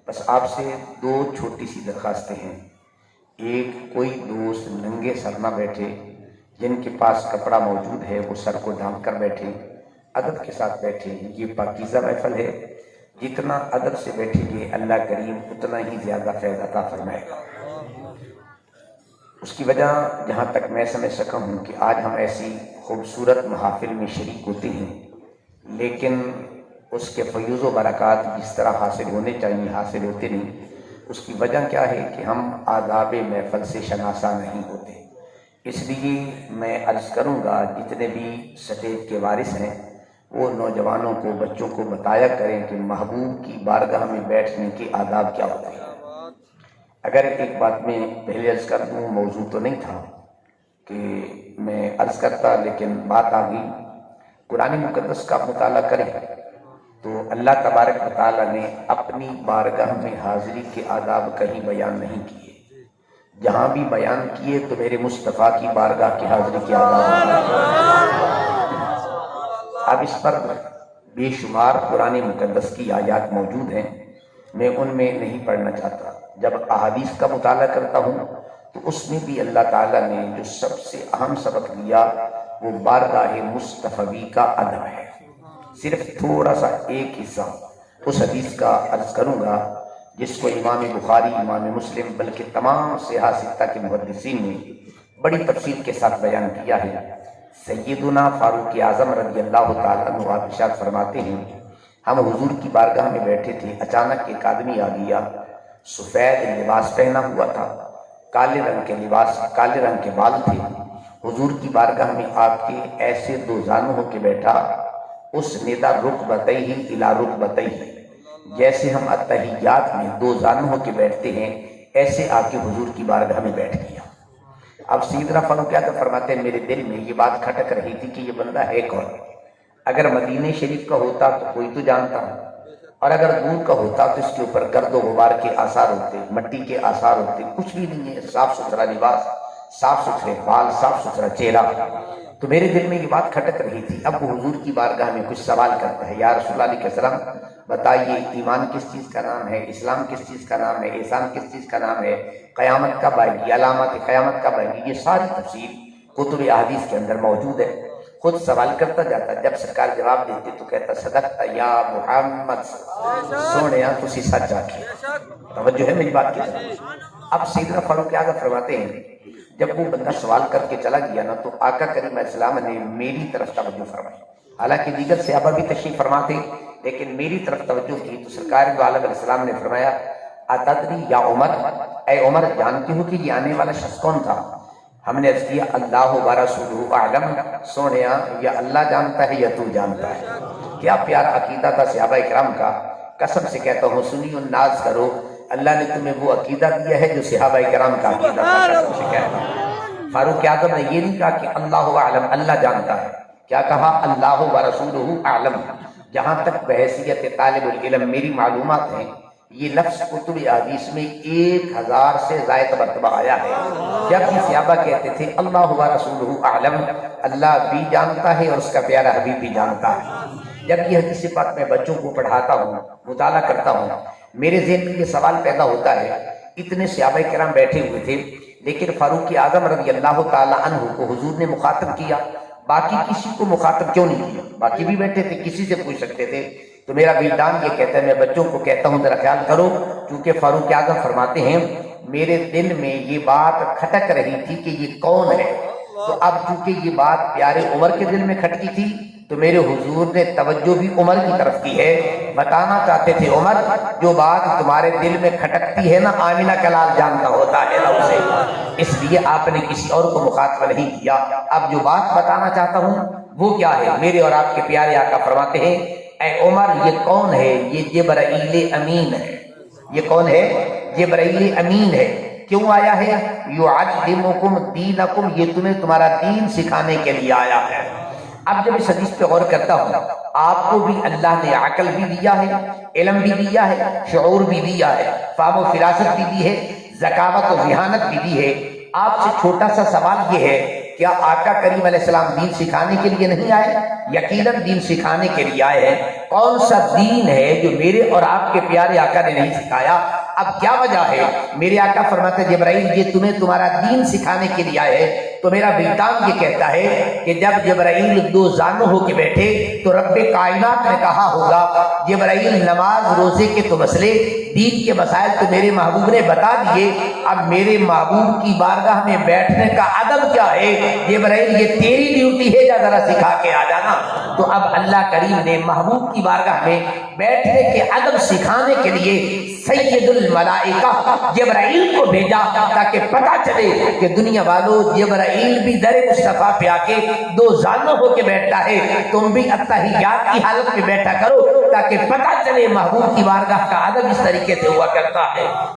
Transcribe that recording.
بس آپ سے دو چھوٹی سی درخواستیں ہیں۔ ایک، کوئی دوست ننگے سر نہ بیٹھے، جن کے پاس کپڑا موجود ہے وہ سر کو ڈھانپ کر بیٹھے، ادب کے ساتھ بیٹھے۔ یہ پاکیزہ محفل ہے، جتنا ادب سے بیٹھیں گے اللہ کریم اتنا ہی زیادہ فیض عطا فرمائے گا۔ اس کی وجہ جہاں تک میں سمجھ سکا ہوں کہ آج ہم ایسی خوبصورت محافل میں شریک ہوتے ہیں، لیکن اس کے فیوز و برکات جس طرح حاصل ہونے چاہیے حاصل ہوتے نہیں۔ اس کی وجہ کیا ہے کہ ہم آداب محفل سے شناسا نہیں ہوتے۔ اس لیے میں عرض کروں گا جتنے بھی سٹیج کے وارث ہیں وہ نوجوانوں کو، بچوں کو بتایا کریں کہ محبوب کی بارگاہ میں بیٹھنے کے آداب کیا ہوتے ہیں۔ اگر ایک بات میں پہلے عرض کر دوں، موضوع تو نہیں تھا کہ میں عرض کرتا، لیکن بات آ گئی۔ قرآن مقدس کا مطالعہ کریں تو اللہ تبارک و تعالیٰ نے اپنی بارگاہ میں حاضری کے آداب کہیں بیان نہیں کیے، جہاں بھی بیان کیے تو میرے مصطفیٰ کی بارگاہ کی حاضری کے آداب۔ اب اس پر بے شمار قرآن مقدس کی آیات موجود ہیں، میں ان میں نہیں پڑھنا چاہتا۔ جب احادیث کا مطالعہ کرتا ہوں تو اس میں بھی اللہ تعالیٰ نے جو سب سے اہم سبق دیا وہ بارگاہ مصطفی کا ادب ہے۔ صرف تھوڑا سا ایک حصہ اس حدیث کا عرض کروں گا جس کو امام بخاری، امام مسلم بلکہ تمام صحاح ستہ کے محدثین نے بڑی تفصیل کے ساتھ بیان کیا ہے۔ سیدنا فاروق اعظم رضی اللہ تعالیٰ عنہ ارشاد فرماتے ہیں، ہم حضور کی بارگاہ میں بیٹھے تھے، اچانک ایک آدمی آ گیا، سفید لباس پہنا ہوا تھا، کالے رنگ کے بال تھے۔ حضور کی بارگاہ میں آپ کے ایسے دو زانو ہو کے بیٹھا، اس ندا رکبتیہ الی رکبتیہ، جیسے ہم اتحیات میں دو زانو ہو کے بیٹھتے ہیں ایسے آ کے حضور کی بارگاہ میں بیٹھ گیا۔ اب سیدنا فاروق اعظم فرماتے ہیں میرے دل میں یہ بات کھٹک رہی تھی کہ یہ بندہ ہے کون؟ اگر مدینہ شریف کا ہوتا تو کوئی تو جانتا، اور اگر دور کا ہوتا تو اس کے اوپر گرد و غبار کے آثار ہوتے، مٹی کے آثار ہوتے، کچھ بھی نہیں ہے، صاف ستھرا لباس، صاف ستھرے بال، صاف ستھرا چہرہ۔ تو میرے دل میں یہ بات کھٹک رہی تھی۔ اب وہ حضور کی بارگاہ میں کچھ سوال کرتا ہے، یا رسول اللہ علیہ السلام بتائیے ایمان کس چیز کا نام ہے، اسلام کس چیز کا نام ہے، احسان کس چیز کا نام ہے، قیامت کب آئے گی، علامات قیامت کب آئے گی؟ یہ ساری تفصیل کتب احادیث کے اندر موجود ہے۔ خود سوال کرتا جاتا، جب سرکار جواب دیتے تو کہتا صدقت یا محمد، سونیا تسی سچ آکھے۔ توجہ ہے میری بات کی طرف۔ اب سیدنا فاروق اعظم فرماتے ہیں جب وہ بندہ سوال کر کے چلا گیا نا تو آقا کریم علیہ السلام نے میری طرف توجہ فرمائی، حالانکہ دیگر صحابہ بھی تشریف فرما تھے لیکن میری طرف توجہ کی تو سرکار دو عالم علیہ السلام نے فرمایا اتدری یا عمر، اے عمر جانتے ہو کہ یہ آنے والا شخص کون تھا؟ ہم نے عرض کیا اللہ و رسولہ اعلم، سونیا یا اللہ جانتا ہے یا تو جانتا ہے۔ کیا پیارا عقیدہ تھا صحابہ اکرام کا، قسم سے کہتا ہوں سنی الناز کرو، اللہ نے تمہیں وہ عقیدہ دیا ہے جو صحابہ اکرام کا عقیدہ تھا، قسم سے کہتا ہوں۔ فاروق اعظم نے یہ نہیں کہا کہ اللہ اعلم، اللہ جانتا ہے، کیا کہا اللہ و رسولہ اعلم۔ جہاں تک بحیثیت طالب العلم میری معلومات ہیں یہ لفظ کتب احادیث میں 1000 سے زائد مرتبہ آیا ہے۔ جب یہ صحابہ کہتے تھے اللہ و رسولہ اعلم، اللہ بھی جانتا ہے اور اس کا پیارا حبیب بھی جانتا ہے۔ جب یہ حدیث پاک میں بچوں کو پڑھاتا ہوں، مطالعہ کرتا ہوں، میرے ذہن میں یہ سوال پیدا ہوتا ہے، اتنے صحابہ کرام بیٹھے ہوئے تھے لیکن فاروق اعظم رضی اللہ تعالیٰ عنہ کو حضور نے مخاطب کیا، باقی کسی کو مخاطب کیوں نہیں کیا؟ باقی بھی بیٹھے تھے، کسی سے پوچھ سکتے تھے۔ تو میرا وجدان یہ کہتا ہے، میں بچوں کو کہتا ہوں ذرا خیال کرو، کیونکہ فاروق اعظم فرماتے ہیں میرے دل میں یہ بات کھٹک رہی تھی کہ یہ کون ہے۔ تو اب چونکہ یہ بات پیارے عمر کے دل میں کھٹکی تھی تو میرے حضور نے توجہ بھی عمر کی طرف کی ہے، بتانا چاہتے تھے عمر جو بات تمہارے دل میں کھٹکتی ہے نا آمنہ کا لال جانتا ہوتا ہے نا اسے، اس لیے آپ نے کسی اور کو مخاطب نہیں کیا۔ اب جو بات بتانا چاہتا ہوں وہ کیا ہے، میرے اور آپ کے پیارے آقا فرماتے ہیں اے عمر یہ کون ہے؟ یہ جبرائیل امین ہے۔ یہ کون ہے؟ جبرائیل امین ہے۔ کیوں آیا ہے؟ یعلمکم دینکم، یہ تمہیں تمہارا دین سکھانے کے لیے آیا ہے۔ اب جب اس حدیث پہ غور کرتا ہوں، آپ کو بھی اللہ نے عقل بھی دیا ہے، علم بھی دیا ہے، شعور بھی دیا ہے، فہم و فراست بھی دی ہے، ذکاوت و ذہانت بھی دی ہے۔ آپ سے چھوٹا سا سوال یہ ہے کیا آقا کریم علیہ السلام دین سکھانے کے لیے نہیں آئے؟ یقیناً دین سکھانے کے لیے آئے ہیں۔ کون سا دین ہے جو میرے اور آپ کے پیارے آقا نے نہیں سکھایا؟ اب کیا وجہ ہے؟ میرے آقا فرماتے ہیں جبرائیل یہ تمہیں تمہارا دین سکھانے کے لیے آئے ہیں۔ تو میرا بیٹان یہ کہتا ہے کہ جب جبرائیل دو زانو ہو کے بیٹھے تو رب کائنات نے کہا ہوگا جبرائیل نماز روزے کے تو مسئلے دین کے مسائل تو میرے محبوب نے بتا دیے، اب میرے محبوب کی بارگاہ میں بیٹھنے کا ادب کیا ہے؟ جبرائیل یہ تیری ڈیوٹی ہے، جا ذرا سکھا کے آ جانا۔ تو اب اللہ کریم نے محبوب کی بارگاہ میں بیٹھنے کے ادب سکھانے کے لیے سید الملائکہ جبرائیل کو بھیجا تاکہ پتہ چلے کہ دنیا والوں جبرائیل بھی در مصطفیٰ پہ آ کے دو زانوں ہو کے بیٹھتا ہے، تم بھی التحیات کی حالت میں بیٹھا کرو تاکہ پتہ چلے محبوب کی بارگاہ کا ادب اس طریقے سے ہوا کرتا ہے۔